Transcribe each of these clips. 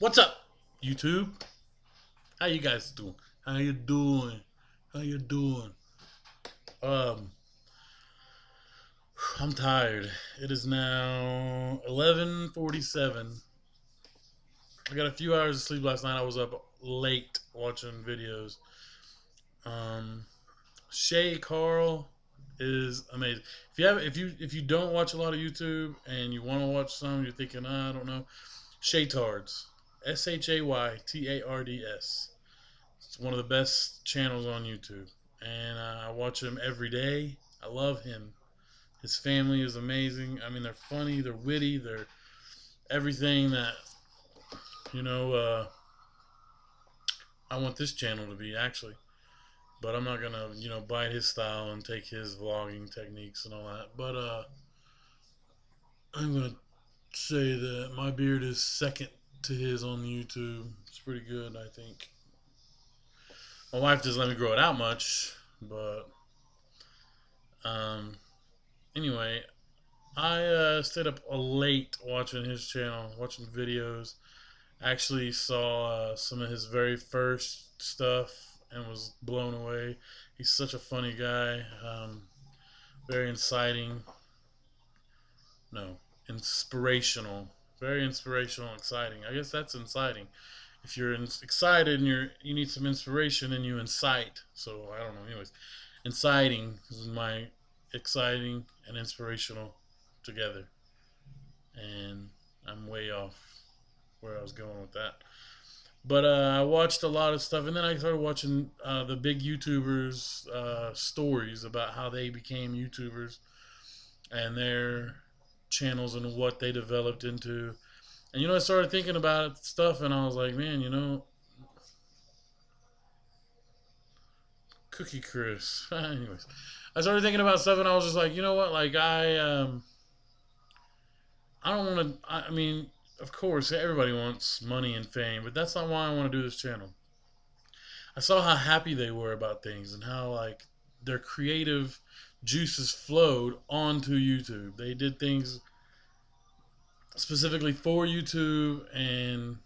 What's up, YouTube? How you guys doing? How you doing? How you doing? Um, I'm tired. It is now 11:47. I got a few hours of sleep last night. I was up late watching videos. Um, Shay Carl is amazing. If you don't watch a lot of YouTube and you want to watch some, you're thinking, I don't know. Shaytards, Shaytards. It's one of the best channels on YouTube, and I watch him every day. I love him. His family is amazing. I mean, they're funny, they're witty, they're everything that you know. I want this channel to be actually, but I'm not gonna bite his style and take his vlogging techniques and all that. But I'm gonna say that my beard is second to his on YouTube. It's pretty good, I think. My wife doesn't let me grow it out much, but um, anyway, I stayed up late watching his channel, watching videos. I actually saw some of his very first stuff and was blown away. He's such a funny guy, very inciting. No, inspirational. Very inspirational, exciting. I guess that's inciting. If you're excited and you need some inspiration, and you incite. So I don't know. Anyways, inciting is my exciting and inspirational together, and I'm way off where I was going with that. But I watched a lot of stuff, and then I started watching the big YouTubers' stories about how they became YouTubers and their channels and what they developed into. And I started thinking about stuff, and I was like, man, Cookie Chris. Anyways, I started thinking about stuff, and I was just like, you know what? Like I don't want to. I mean, of course, everybody wants money and fame, but that's not why I want to do this channel. I saw how happy they were about things and how like their creative juices flowed onto YouTube. They did things specifically for YouTube, and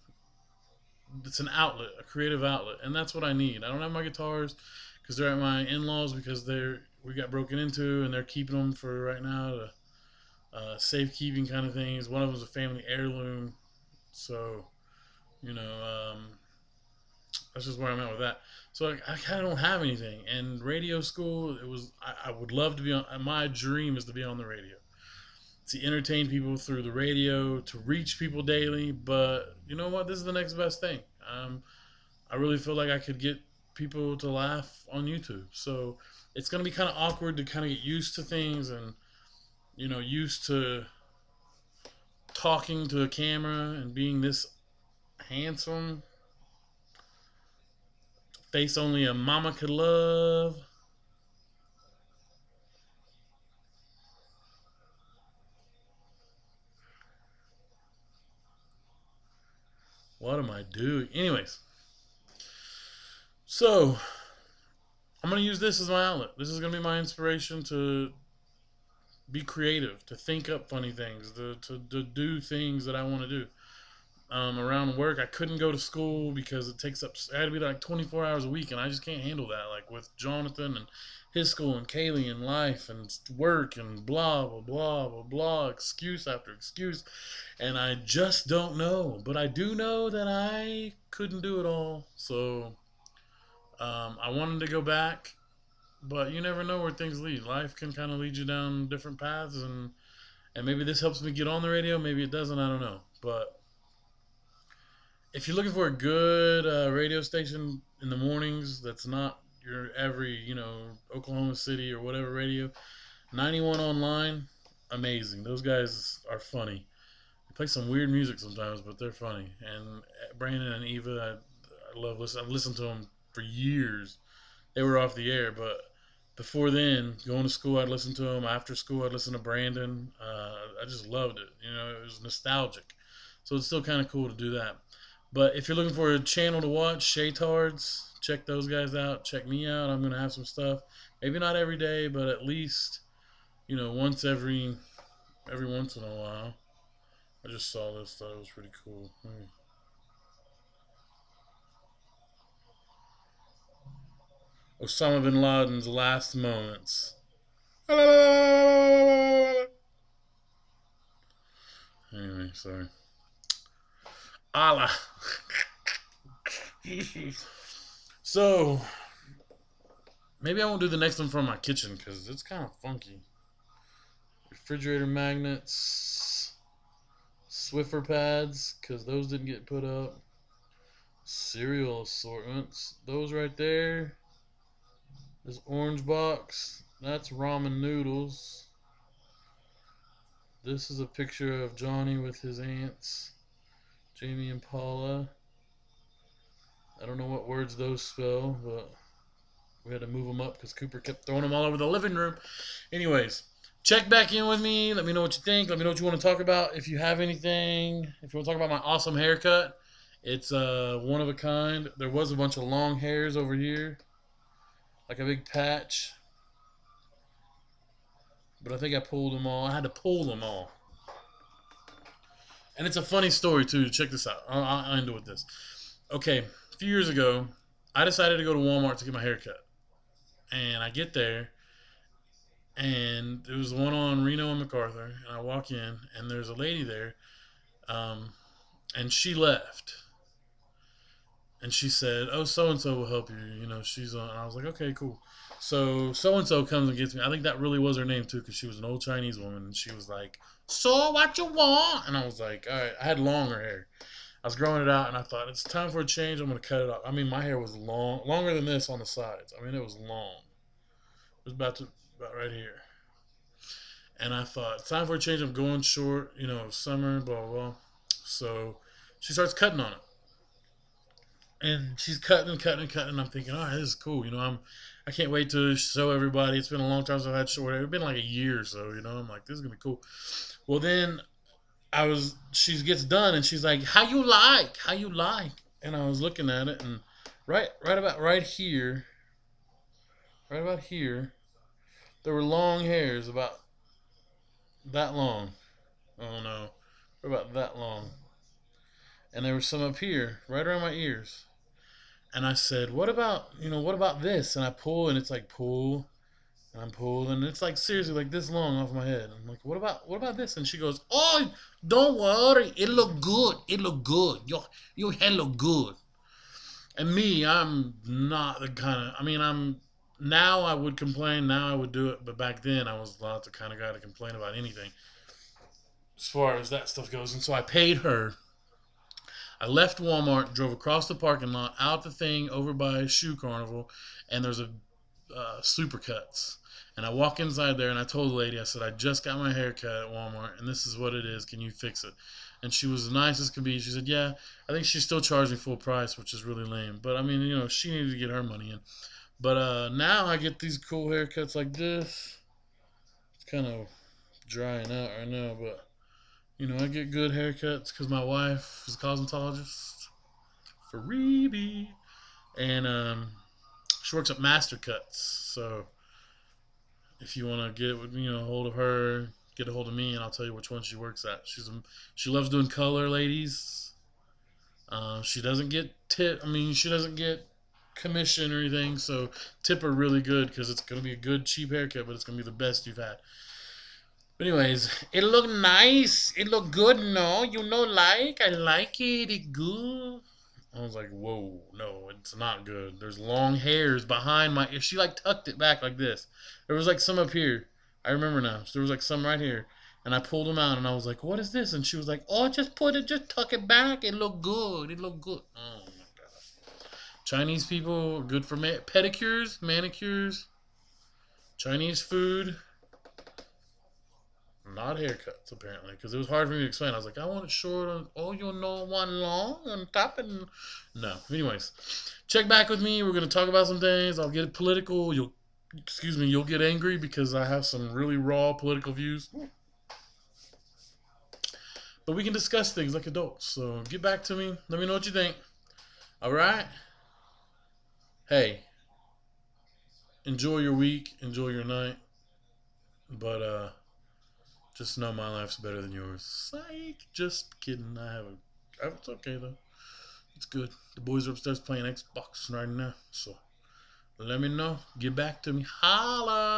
it's an outlet, a creative outlet, and that's what I need. I don't have my guitars because they're at my in-laws because we got broken into and they're keeping them for right now to safekeeping kind of things. One of them is a family heirloom, so you know that's just where I'm at with that. So I kind of don't have anything. And radio school, I would love to be on. My dream is to be on the radio, to entertain people through the radio, to reach people daily. But you know what? This is the next best thing. I really feel like I could get people to laugh on YouTube. So it's going to be kind of awkward to kind of get used to things and used to talking to a camera and being this handsome, face only a mama could love. What am I doing? Anyways, so I'm gonna use this as my outlet. This is gonna be my inspiration to be creative, to think up funny things, to do things that I want to do. Around work, I couldn't go to school because it takes up. I had to be like 24 hours a week, and I just can't handle that. Like with Jonathan and his school, and Kaylee and life and work and blah blah blah blah blah, excuse after excuse, and I just don't know. But I do know that I couldn't do it all, so I wanted to go back, but you never know where things lead. Life can kind of lead you down different paths, and maybe this helps me get on the radio. Maybe it doesn't. I don't know. But if you're looking for a good radio station in the mornings, that's not your every Oklahoma City or whatever radio. 91 online, amazing. Those guys are funny. They play some weird music sometimes, but they're funny. And Brandon and Eva, I love listening. I've listened to them for years. They were off the air, but before then, going to school, I'd listen to them. After school, I'd listen to Brandon. I just loved it. It was nostalgic. So it's still kind of cool to do that. But if you're looking for a channel to watch, Shaytards, check those guys out. Check me out. I'm gonna have some stuff. Maybe not every day, but at least once every once in a while. I just saw this. Thought it was pretty cool. Osama bin Laden's last moments. Anyway, sorry. Allah. So, maybe I won't do the next one from my kitchen because it's kind of funky. Refrigerator magnets, Swiffer pads because those didn't get put up. Cereal assortments, those right there. This orange box, that's ramen noodles. This is a picture of Johnny with his aunts, Jamie and Paula. I don't know what words those spell, but we had to move them up because Cooper kept throwing them all over the living room. Anyways, check back in with me. Let me know what you think. Let me know what you want to talk about. If you have anything, if you want to talk about my awesome haircut, it's one of a kind. There was a bunch of long hairs over here, like a big patch. But I think I pulled them all. I had to pull them all. And it's a funny story, too. Check this out. I'll end it with this. Okay, a few years ago, I decided to go to Walmart to get my hair cut. And I get there, and it was the one on Reno and MacArthur. And I walk in, and there's a lady there, um, and she left. And she said, "Oh, so and so will help you. You know, she's on." And I was like, "Okay, cool." So and so comes and gets me. I think that really was her name too, because she was an old Chinese woman, and she was like, "So what you want?" And I was like, "All right." I had longer hair. I was growing it out, and I thought it's time for a change. I'm gonna cut it off. I mean, my hair was long, longer than this on the sides. I mean, it was long. It was about right here. And I thought, it's time for a change. I'm going short. You know, summer, blah blah blah. So she starts cutting on it. And she's cutting and cutting and cutting. And I'm thinking, all right, this is cool. You know, I can't wait to show everybody. It's been a long time since I've had short hair. It's been like a year or so. You know, I'm like, this is gonna be cool. Well, then she gets done and she's like, how you like? How you like? And I was looking at it and right about right about here, there were long hairs about that long. Oh no, about that long. And there was some up here, right around my ears. And I said, what about this? And I pull, and it's like pull, and I'm pulling, and it's like seriously like this long off my head. I'm like, what about this? And she goes, oh, don't worry, it look good, it look good. Your hair look good. And me, I'm not the kind of. I mean, I'm now I would complain, now I would do it, but back then I was not the kind of guy to complain about anything as far as that stuff goes. And so I paid her. I left Walmart, drove across the parking lot, out the thing over by Shoe Carnival, and there's a Supercuts. And I walk inside there, and I told the lady, I said, I just got my hair cut at Walmart, and this is what it is. Can you fix it? And she was as nice as could be. She said, yeah, I think she still charged me full price, which is really lame. But, I mean, you know, she needed to get her money in. But now I get these cool haircuts like this. It's kind of drying out right now, but, you know, I get good haircuts because my wife is a cosmetologist. Freebie. And she works at Master Cuts. So if you want to get a hold of her, get a hold of me, and I'll tell you which one she works at. She loves doing color, ladies. She doesn't get tip. I mean, she doesn't get commission or anything. So tip her really good because it's gonna be a good cheap haircut, but it's gonna be the best you've had. But anyways, it look nice. It look good. No, you know, like I like it. It good. I was like, whoa, no, it's not good. There's long hairs behind my ear. She like tucked it back like this. There was like some up here. I remember now. So there was like some right here. And I pulled them out and I was like, what is this? And she was like, oh, just tuck it back. It look good. It look good. Oh my God. Chinese people, good for pedicures, manicures, Chinese food. Not haircuts, apparently, because it was hard for me to explain. I was like, I want it short. Oh, you know, one long on top and no. Anyways, check back with me. We're gonna talk about some things. I'll get political. You'll get angry because I have some really raw political views. But we can discuss things like adults. So get back to me. Let me know what you think. All right. Hey, enjoy your week. Enjoy your night. But just know my life's better than yours. Psych. Just kidding. It's okay though. It's good. The boys are upstairs playing Xbox right now. So Let me know. Get back to me. Holla.